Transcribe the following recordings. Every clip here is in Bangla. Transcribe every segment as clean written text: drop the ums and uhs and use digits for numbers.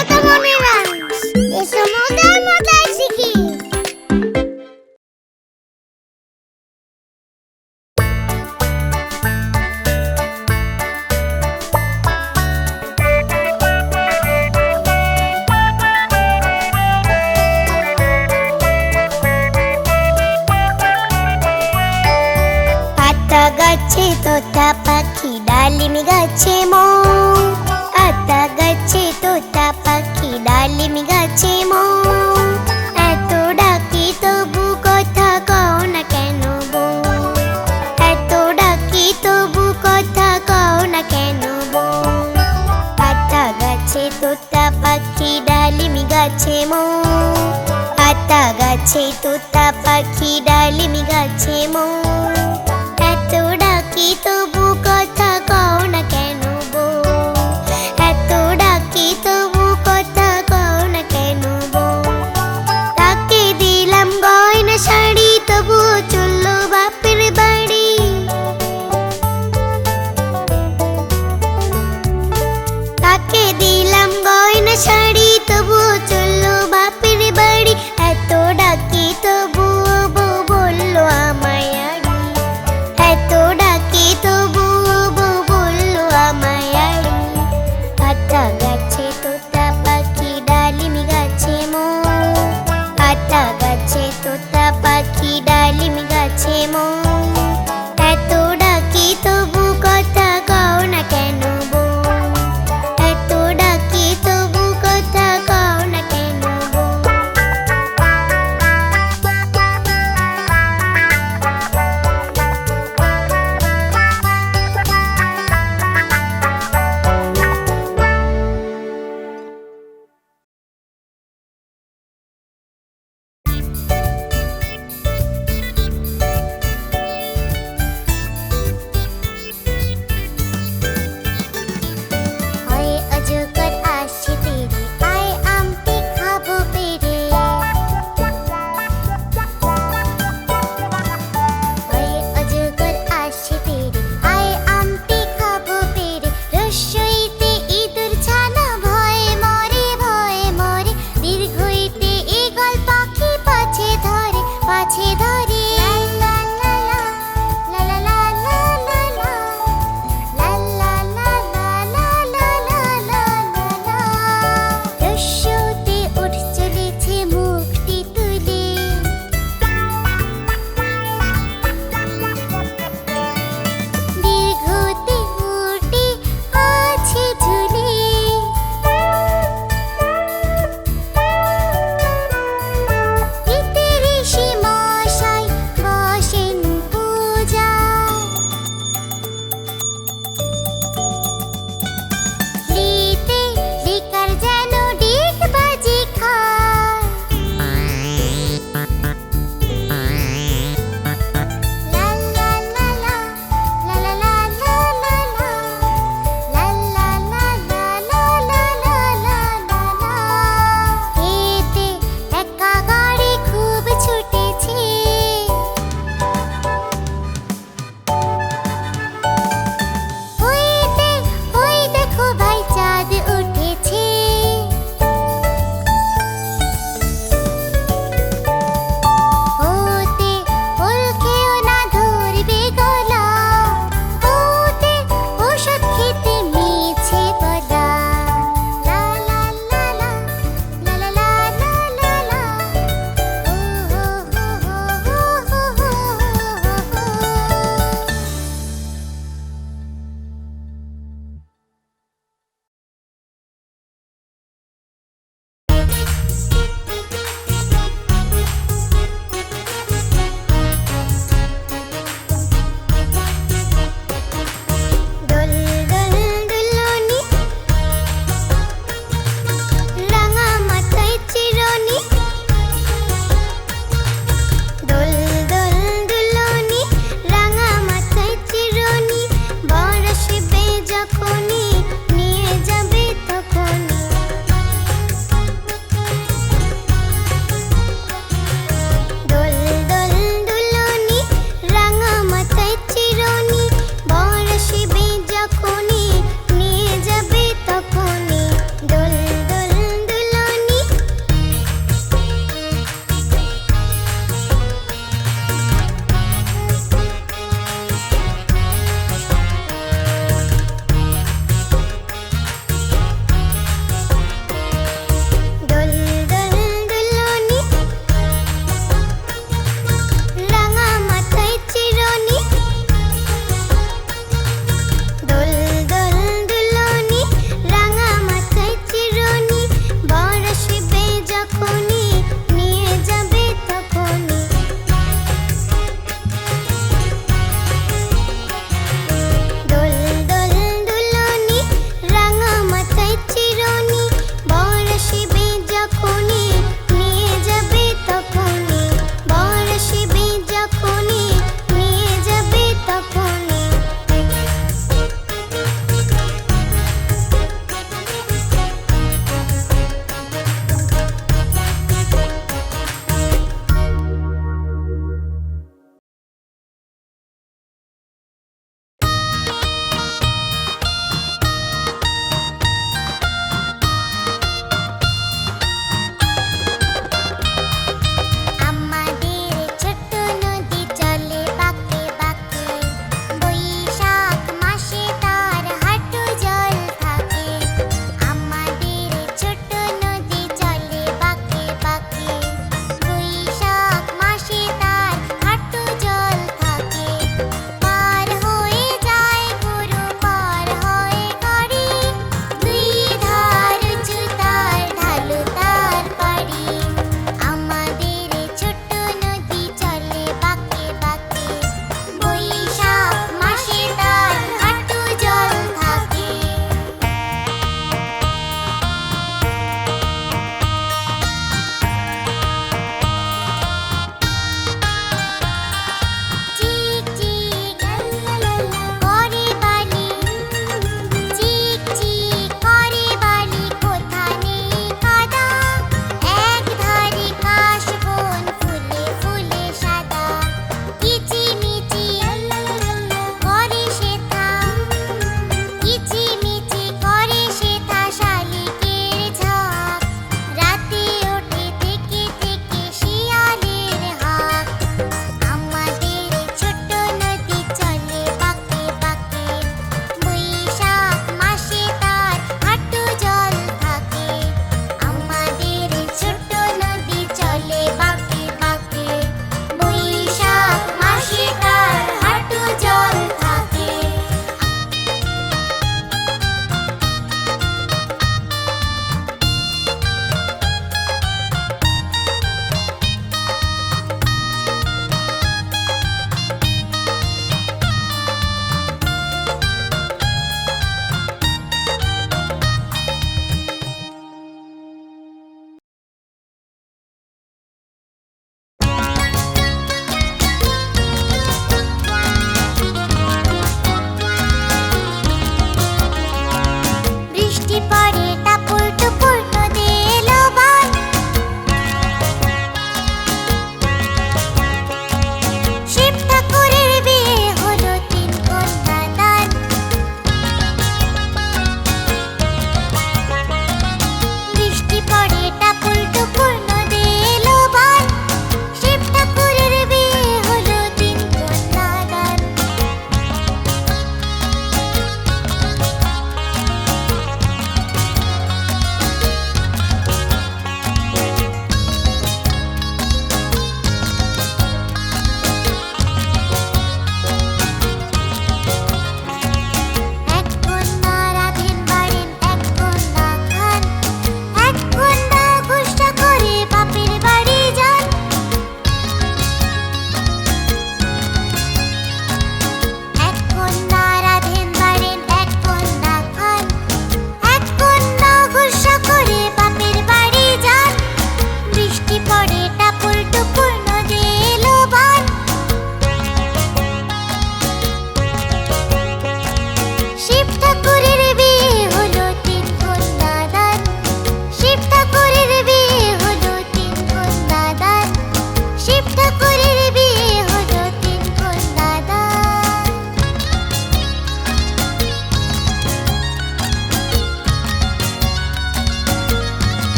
কথা মনে রাখিস, এসো মজার মজার শিখি। আতা গাছে তোতা পাখি, ডালিম গাছে মৌ। আতা গাছে তোতা পাখি, ডালিম গাছে মৌ। এত ডাকি তবু কথা কও না কেন বউ? এত ডাকি তবু কথা কও না কেন বউ? আতা গাছে তোতা পাখি, ডালিম গাছে মৌ। আতা গাছে তোতা পাখি, ডালিম গাছে মৌ। এত ডাকি তবু কথা কও না কেন বউ? এত ডাকি তবু কথা কও না কেন বউ? তাকে দিলাম গয়না শাড়ি, তবুও চললো বাপের বাড়ি। তাকে দিলাম গয়না শাড়ি, তবুও চললো বাপের বাড়ি। এত ডাকি তবুও বউ বললো আমায় আড়ি। এত ডাকি তবুও বউ বললো আমায় আড়ি। আতা গাছে তোতা পাখি, ডালিম গাছে মৌ। আতা গাছে তোতা পাখি, ডালিম গাছে মৌ। এত ডাকি তবু কথা কও না কেন বউ? এত ডাকি তবু কথা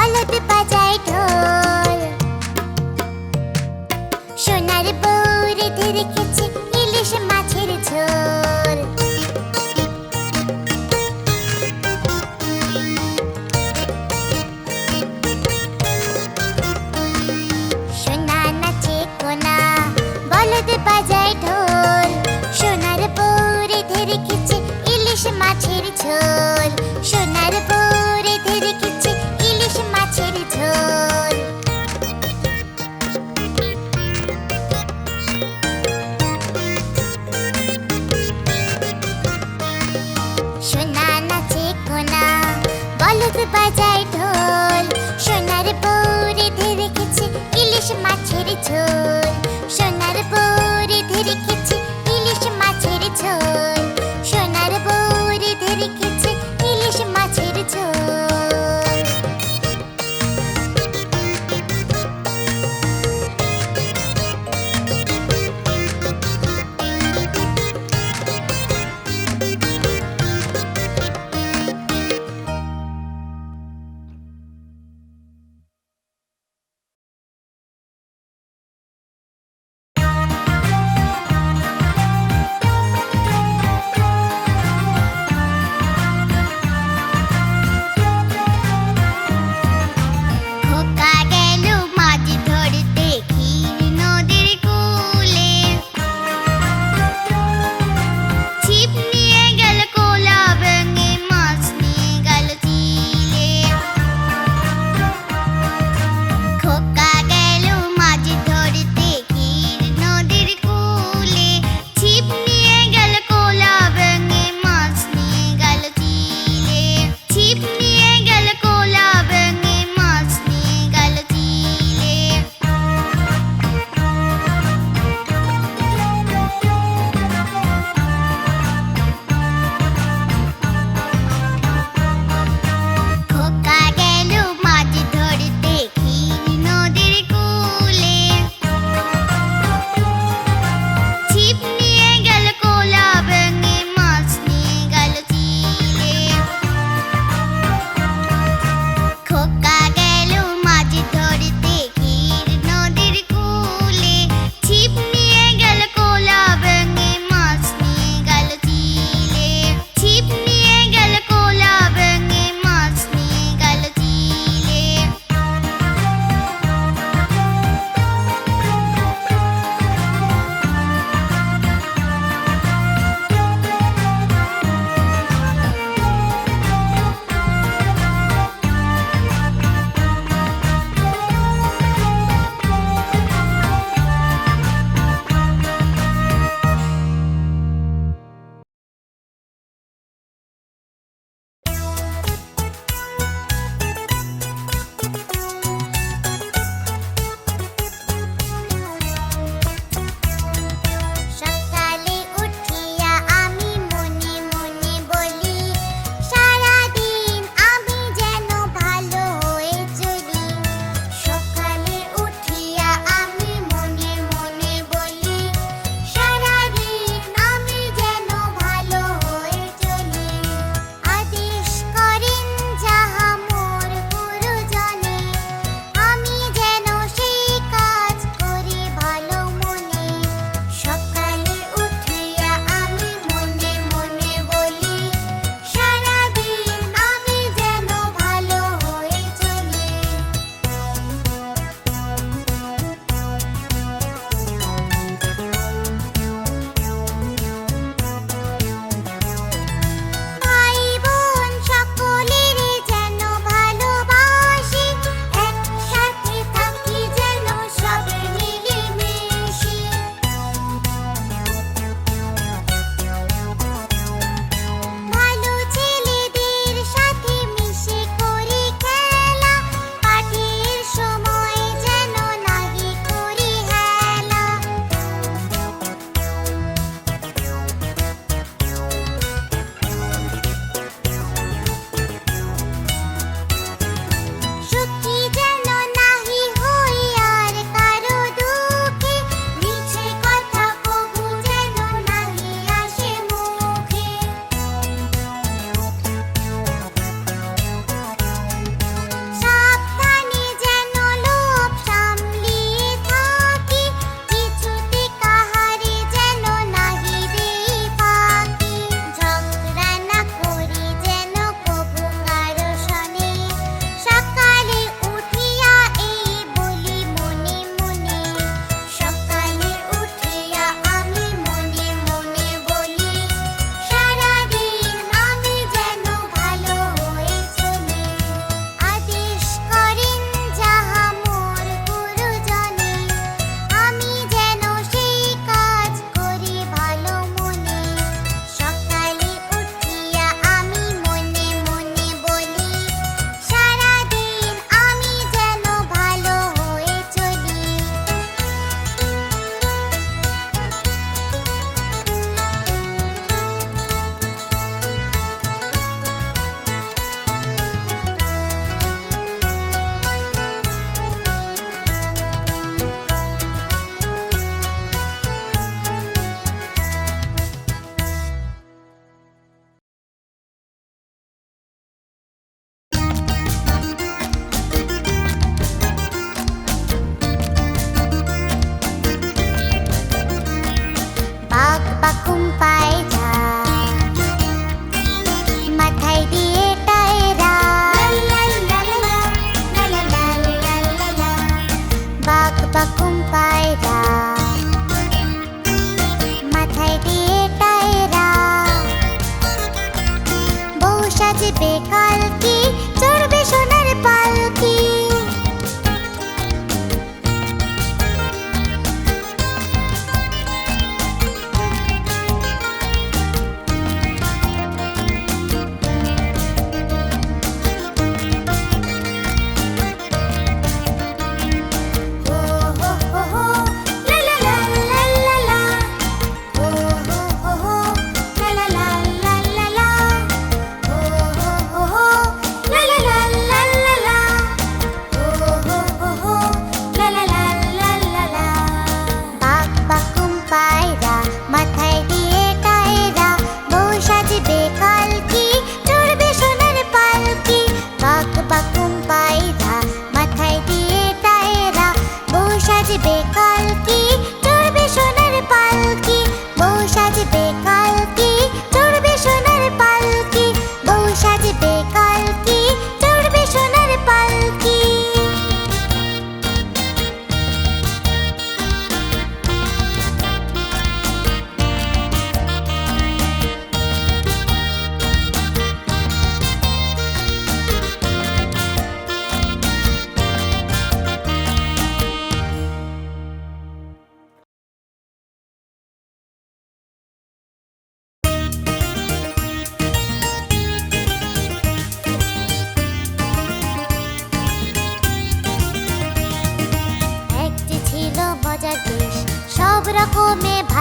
বলদ বাজায় ঢোল। সোনার বউ রেঁধে রেখেছে ইলিশ মাছের ঝোল। সোনা নাচে কোনা বলদ বাজায় ঢোল। সোনার বউ রেঁধে রেখেছে ইলিশ মাছের ঝোল। সোনার বউ রেঁধে রেখেছে ইলিশ মাছের ঝোল। সোনা নাচে কোনা বলদ বাজায় ঢোল। সোনার বউ রেঁধে রেখেছে ইলিশ মাছের ঝোল। সোনার বউ রেঁধে রেখেছে ইলিশ মাছের ঝোল। সোনার বউ রেঁধে রেখেছে ইলিশ মাছের ঝোল।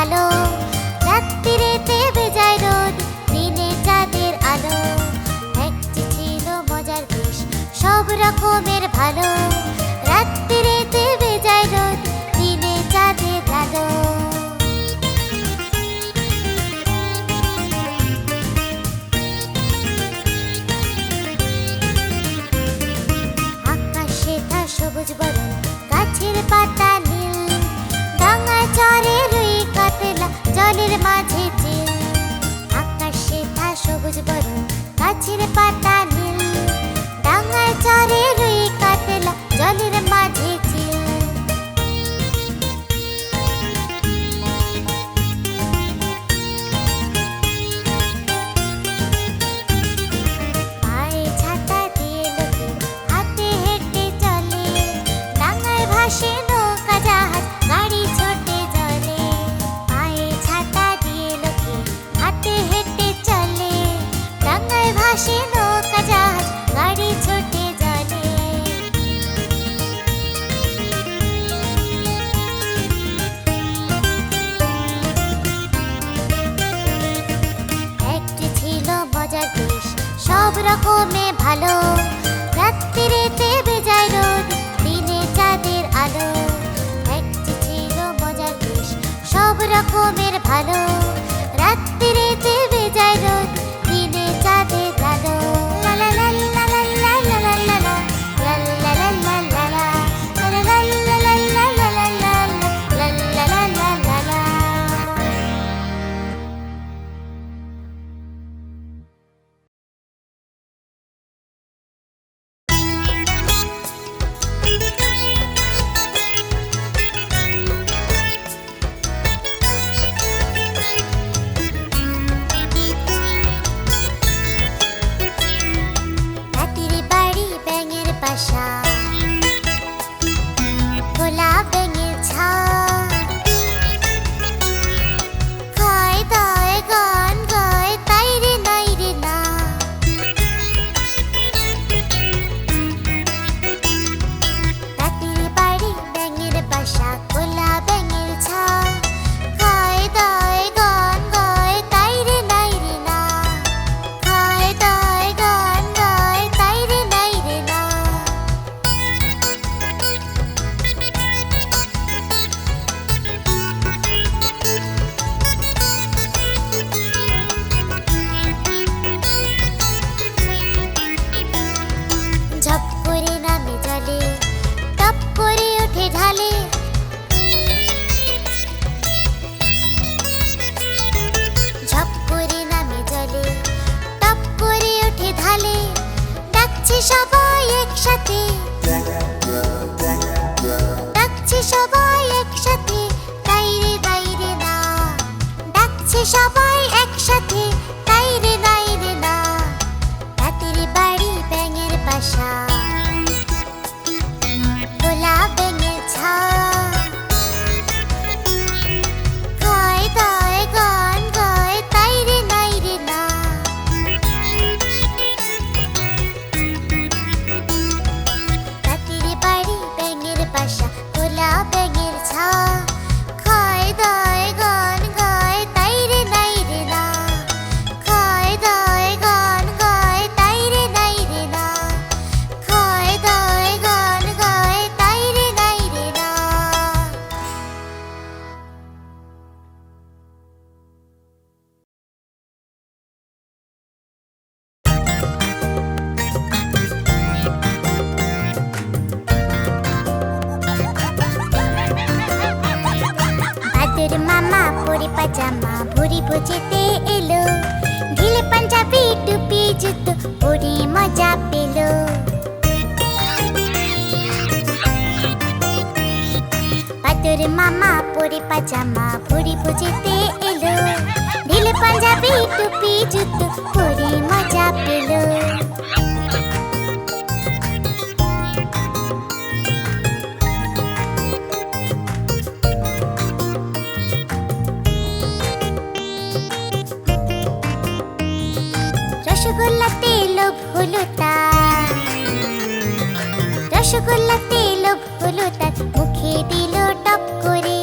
ভালো, রাত্রিরেতে বেজায় রোদ, দিনে চাঁদের আলো। একটি ছিল মজার দেশ, সব রকমের ভালো, রাত্রিরেতে বেজায় রোদ, দিনে চাঁদের আলো। আকাশে তা সবুজ বরণ, গাছের পাতা নীল, ডাঙায় চড়ে রুই কাতলা, জলের মাঝে চিল। আকাশে তা সবুজ বরণ, গাছের পাতা নীল, ডাঙায় চড়ে রুই কাতলা, জলের মাঝে চিল। পায়ে ছাতা দিয়ে লোকে হাতে হেঁটে চলে, ডাঙায় ভাসে নৌকা জাহাজ, গাড়ি ছোটে জলে। পায়ে ছাতা দিয়ে লোকে হাতে হেঁটে চলে, ডাঙায় ভাসে নৌকা জাহাজ, গাড়ি ছোটে জলে। একটি ছিল মজার দেশ, সব রকমে ভালো, রাত্রিরেতে বেজায় রোদ, দিনে চাঁদের আলো। একটি ছিল মজার দেশ, সব রকমের ভালো, রাত্রিরেতে বেজায় রোদ, দিনে চাঁদের আলো। লা লা লা লা লা লা লা লা লা লা, লা লা লা লা লা লা, লা লা লা লা লা লা লা লা লা, লা লা লা লা লা লা। হাতির বাড়ি ব্যাঙের বাসা, খোলা ব্যাঙের ছা, খায় দায় গান গায়, তাই রে নাই রে না। হাতির বাড়ি ব্যাঙের বাসা, খোলা ব্যাঙের ছা, খায় দায় গান গায়, তাই রে নাই রে না। খায় দায় গান গায়, তাই রে নাই রে না। ঝপ করে নামে জলে, টপ করে ওঠে ঢালে। ঝপ করে নামে জলে, টপ করে ওঠে ঢালে, ডাকছে সবাই একসাথে, ডাকছে সবাই একসাথে, তাই রে নাই রে না। ডাকছে সবাই একসাথে, তাই রে নাই রে না। রাতের বাড়ি ব্যাঙের বাসা, খোলা ব্যাঙের ছা, খায় দায় গান গায়, তাই রে নাই রে না। রাতের বাড়ি ব্যাঙের বাসা, খোলা ব্যাঙের ছা, খায় দায় গান গায়, তাই রে নাই রে না। খায় দায় গান গায়, তাই রে নাই রে না। খায় দায় গান গায়, তাই রে নাই রে না। ভাদর মামা পরে পাজামা, ভুরি ভোজেতে এলো, ঢিল পাঞ্জাবি টুপি জুতো পরে মজা পেল। ভাদর মামা পরে পাজামা, ভুরি ভোজেতে এলো, ঢিল পাঞ্জাবি টুপি জুতো পরে মজা পেল। রসগোল্লাতে লোভ হলো তার, রসগোল্লাতে লোভ হলো তার, মুখে দিল টপ করে।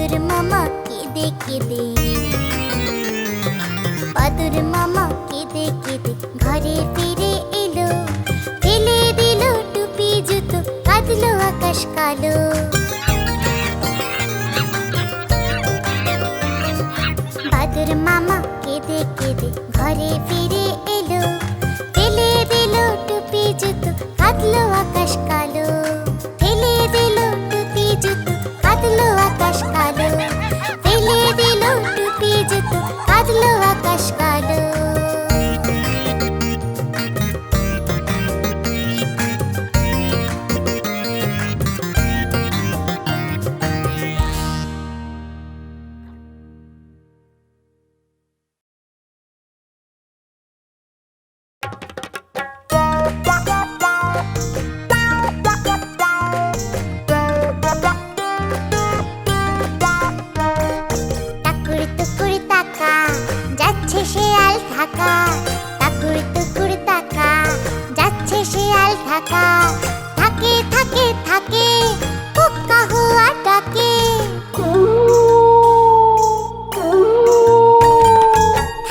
বাদুর মামা কেঁদে কেঁদে, বাদুর মামা কেঁদে কেঁদে ঘরে ফিরে এলো, ফেলে দিল টুপি জুতো, কাঁদলো আকাশ কালো। বাদুর মামা কেঁদে কেঁদে ঘরে ফিরে এলো, ফেলে দিল টুপি জুতো, কাঁদলো আকাশ কালো। ফেলে দিল টুপি জুতো, কাঁদলো আকাশ কালো। ফেলে দিল টুপি জুতো, কাঁদলো আকাশ কালো। টাকুর টুকুর তাকা, যাচ্ছে শেয়াল ঢাকা। টাকুর টুকুর তাকা, যাচ্ছে শেয়াল ঢাকা। থাকে থাকে থাকে, হুক্কা হুয়া ডাকে।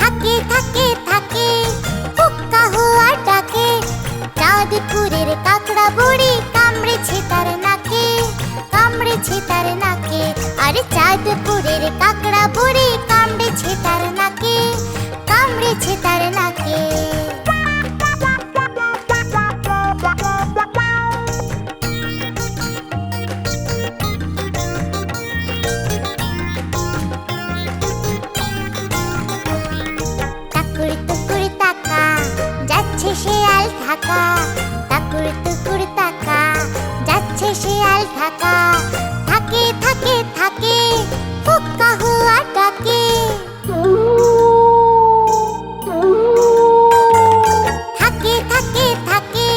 থাকে থাকে থাকে, হুক্কা হুয়া ডাকে। চাঁদপুরের কাকড়া বুড়ি কামড়েছে তার নাকে, কামড়েছে তার নাকে। আরে চাঁদপুরের কাকড়া বুড়ি কামড়েছে তার নাকে, কামড়েছে তার নাকে। টাকুর টুকুর তাকা, যাচ্ছে শেয়াল ঢাকা। টাকুর টুকুর তাকা, যাচ্ছে শেয়াল ঢাকা। থাকে থাকে থাকে, হুক্কা হুয়া ডাকে। থাকে থাকে থাকে,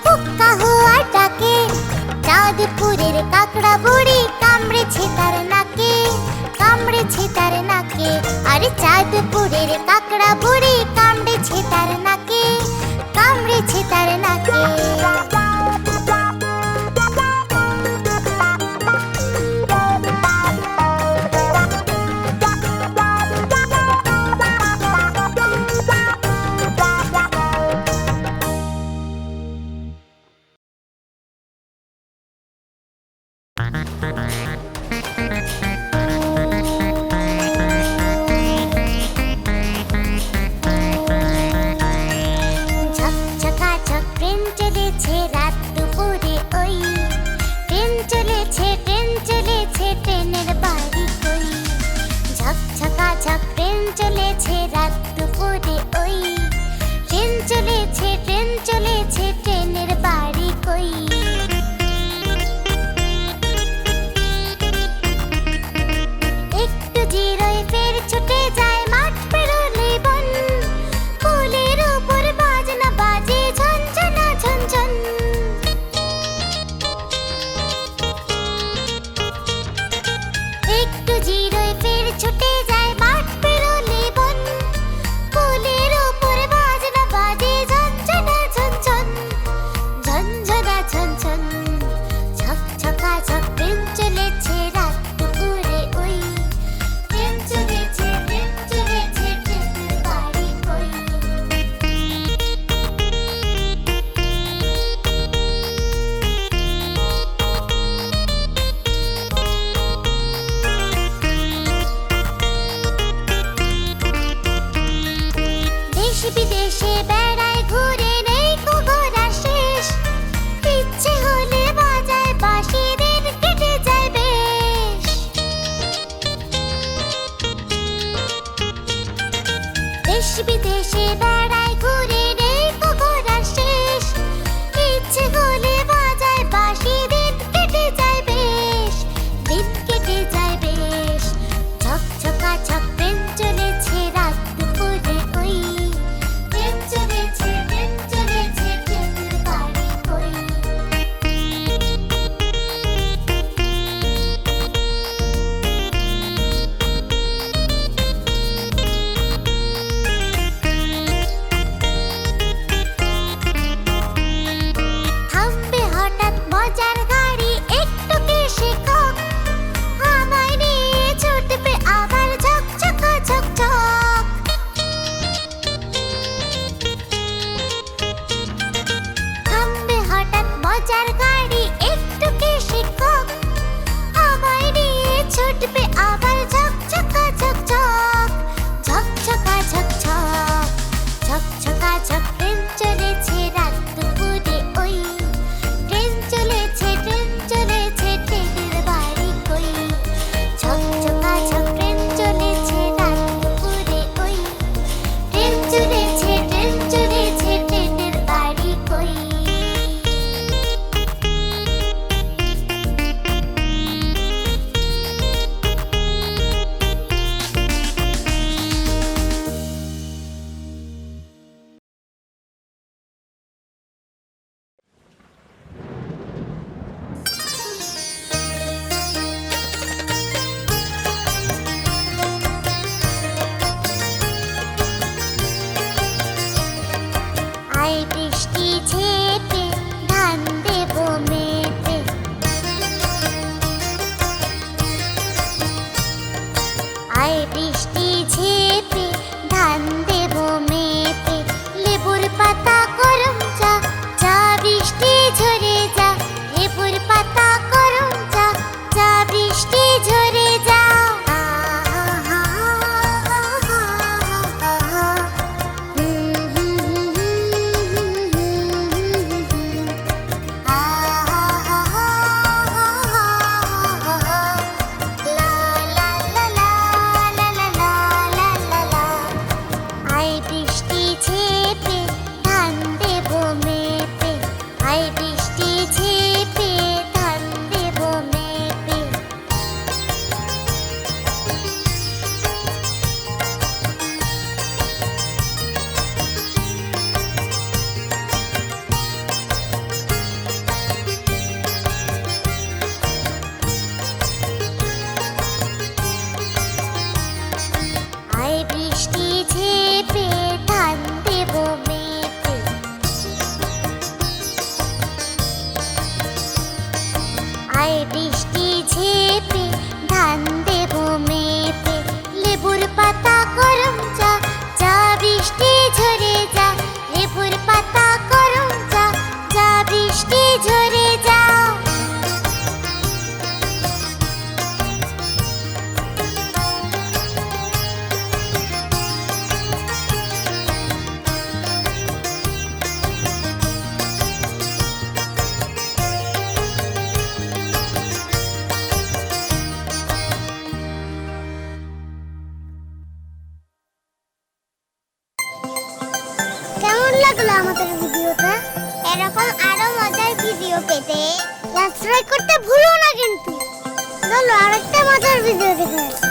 হুক্কা হুয়া ডাকে। চাঁদপুরের কাকড়া বুড়ি কামড়েছে তার নাকে, কামড়েছে তার নাকে। আরে চাঁদপুরের কাকড়া বুড়ি কামড়েছে তার নাকে, কামড়েছে তার নাকে। ঝকঝকাঝক ট্রেন চলেছে রাত দুপুরে ওই, ট্রেন চলেছে ট্রেন চলেছে, ট্রেনের বাড়ি কই। ঝকঝকাঝক ট্রেন চলেছে রাত দুপুরে ওই, ট্রেন চলেছে ট্রেন চলেছে, ট্রেনের বাড়ি কই। একটু জিরোয় ফের ছুটে যায় মাঠ পেরোলে বন, কোলের উপর বাজনা বাজে ঝনঝনা ঝনঝন। একটু জিরোয় ফের ছুটে যায় মাঠ পেরোলে বন, কোলের উপর বাজনা বাজে ঝনঝনা ঝনঝন, ঝনঝনা ঝনঝন। ঝকঝকাঝক ট্রেন চলেছে রাত দুপুরে ওই, ট্রেন চলেছে ট্রেন চলেছে, ট্রেনের বাড়ি কই। দেশ বিদেশে বেড়ায় ঘুরে, নেই কো ঘোরা শেষ। ইচ্ছে হলে বাজায় বাঁশি, দিন কেটে যায় বেশ। দেশ বিদেশে বেড়ায় ঘুরে, নেই কো ঘোরা শেষ। ইচ্ছে হলে বাজায় বাঁশি, দিন কেটে যায় বেশ, দিন কেটে যায় বেশ। ঝকঝকাঝক ট্রেন চলেছে রাত দুপুরে ওই, ট্রেন চলেছে ট্রেন চলেছে, ট্রেনের বাড়ি কই। বৃষ্টি ঝেপে ধান দেব মেপে, লেবুর পাতা গরম চা, চা বৃষ্টি ঝরে যা, লেবুর পাতা গরম চা, চা বৃষ্টি ঝরে যা। আয় বৃষ্টি ঝেপে ধান দেব মেপে, আয় বৃষ্টি ঝেপে ধান দেব মেপে। আয় বৃষ্টি ঝেপে ধান দেব মেপে, আয় বৃষ্টি ঝেপে ধান দেব মেপে, লেবুর পাতা গরম চা, চা বৃষ্টি ঝরে যা, লেবুর পাতা গরম চা, চা বৃষ্টি ঝরে যা। কেমন লাগলো আমাদের ভিডিওটা? এরকম আরো মজার ভিডিও পেতে সাবস্ক্রাইব করতে ভুলো না কিন্তু। চলো আরেকটা মজার ভিডিও দেখে আসি।